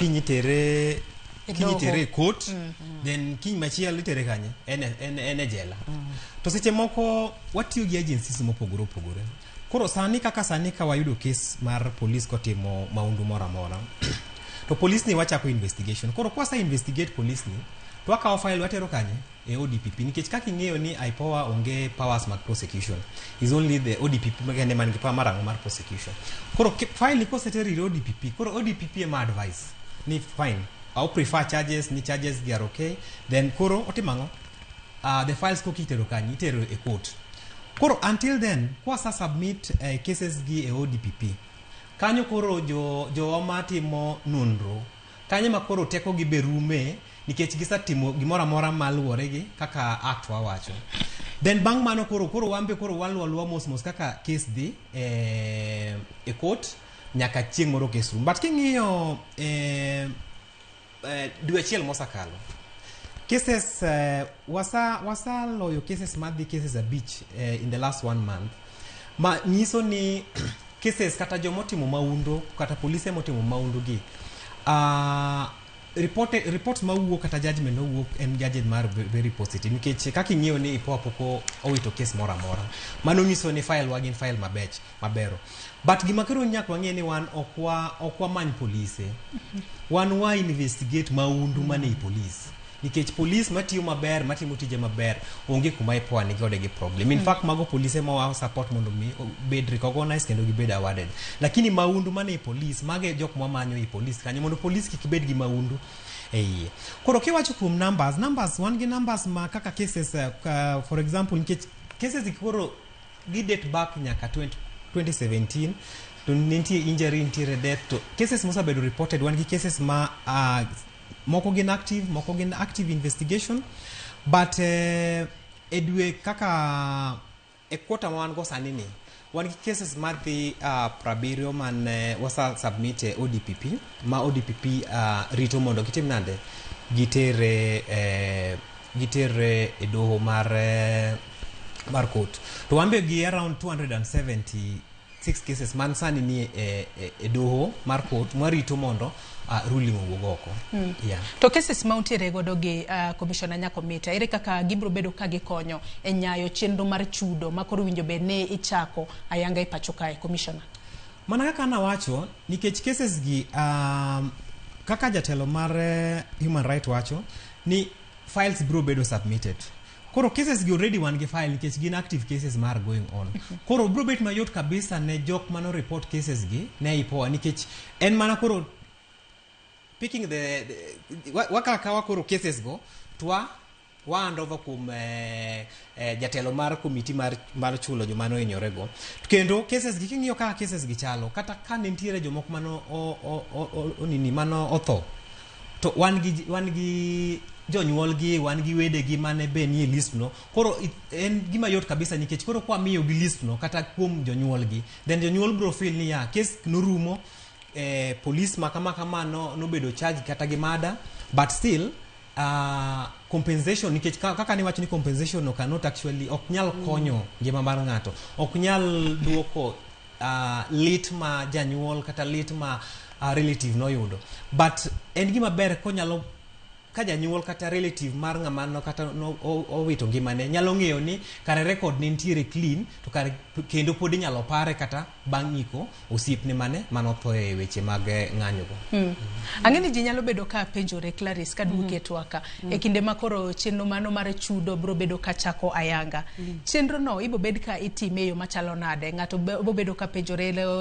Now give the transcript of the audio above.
kiny tere court, then kiny machielo tere kanye ene jela. To seche moko watiyo gi agencies mopogore opogore. Koro sani kaka sani ka wayudo case mar police kotimo maundu mora mora. To police ni wachako investigation. Koro kwa sa investigate police ni, to wakawo file watero kanye e ODPP. Nikech kaka ing'eyo ni IPOA onge powers mag prosecution. Is only the ODPP magende man gi power marango mar prosecution. Koro file ni koseteri ODPP. Koro ODPP ema advice ni fine. I'll prefer charges, ni charges they are okay. Then koro otimango the files ko kitero kanye itero e court. Koro until then kwa sa submit cases gi e ODPP. Kanyo koro jo matimo nonro. Kanyo makoro teko gi berume nikech gisatimo gimora mora maluore gi kaka act wawacho. Then bang mano koro wambe koro walwa mos kaka case di e court nyaka chieng moro case room. But king'iyo dwe achiel mosakalo cases wasa loyo cases madhi cases a beach in the last 1 month. Ma nyiso ni cases kata jomotimo maundo kata police motimo maundu gi report mawuok kata judgment mawuok en judgment mar very positive nikech kaka ing'eyo ni ipo apoko owito case mora mora mano nyiso ni file wagin file mabero. But gima kero nyak wang'e ni wan okwa many police wan wa investigate maundu mane i police nikech police matiyo maber matimo tije maber onge kuma ipoa ni gode gi problem. In fact mago police ma wa support mondo mi bed recognized kendo gi bed awarded. Lakini maundu mane i police mage jok ma manyo i police kanyo mondo police kik bed gi maundu koro kiwacho kuom numbers wan gi numbers ma kaka cases for example nikech cases koro gi date back nyaka 2017 to nintie injury intie death to cases must have been reported wan gi cases ma moko gin active investigation but edwe kaka e quarter one go sani ni wan gi cases madhi prabirio man wasa submit ODPP ma ODPP rito mondo gitim nande gitere e doho mar court to wambe gi around 276 cases man sani ni e doho mar court marito mondo ruling owuogoko. To cases mauntiere godo gi Commissioner Nyakomitah ere kaka gibro bedo ka gikonyo e nyayo chenro mar chudo makoro winjo be ne ichako ayanga e pacho kae Commissioner. Mana kaka nawacho nikech cases gi kaka jatelo mar human right wacho ni files bro bedo submitted. Koro cases gi already wan gi file nikech gin active cases mar going on. Koro bro bet mayot kabisa ne jok mano report cases gi ne ipoa nikech en mana koro picking the wakakawa koro cases go twa hand over kum jatelo mar committee mar chulo jomano inyorego kendo cases gi king'iyo kaka cases gi chalo kata ka nentiere jomok mano onini mano otho to wan gi jonyuol gi wan gi wede gi mane be nie list no koro en gima yot kabisa nikech koro kwa miyo gi list no kata kuom jonyuol gi then jonyuol bro feel ni ya case norumo police makama no bedo charge kata gi mada but still compensation nikech kaka ni wacho ni compensation no cannot actually oknyal konyo ngima mar ng'ato oknyal duoko lit ma janyuol kata lit ma relative no yudo but en gima ber konyalo ka janyuol kata relative mar ng'amano kata owito ngimane nyalo ng'eyo ni kare record ne ntiere clean to kare kendo pod inyalo pare kata bang' iko osiepne mane manotho e weche mag ng'anyo go. Ang'eni ji nyalo bedo ka penjore Clarice ka duke twaka e kinde makoro chenro mano mar chudo bro bedo ka chako ayanga chenro no ibo bed ka itime yo machalo nade ng'ato bo bedo ka penjore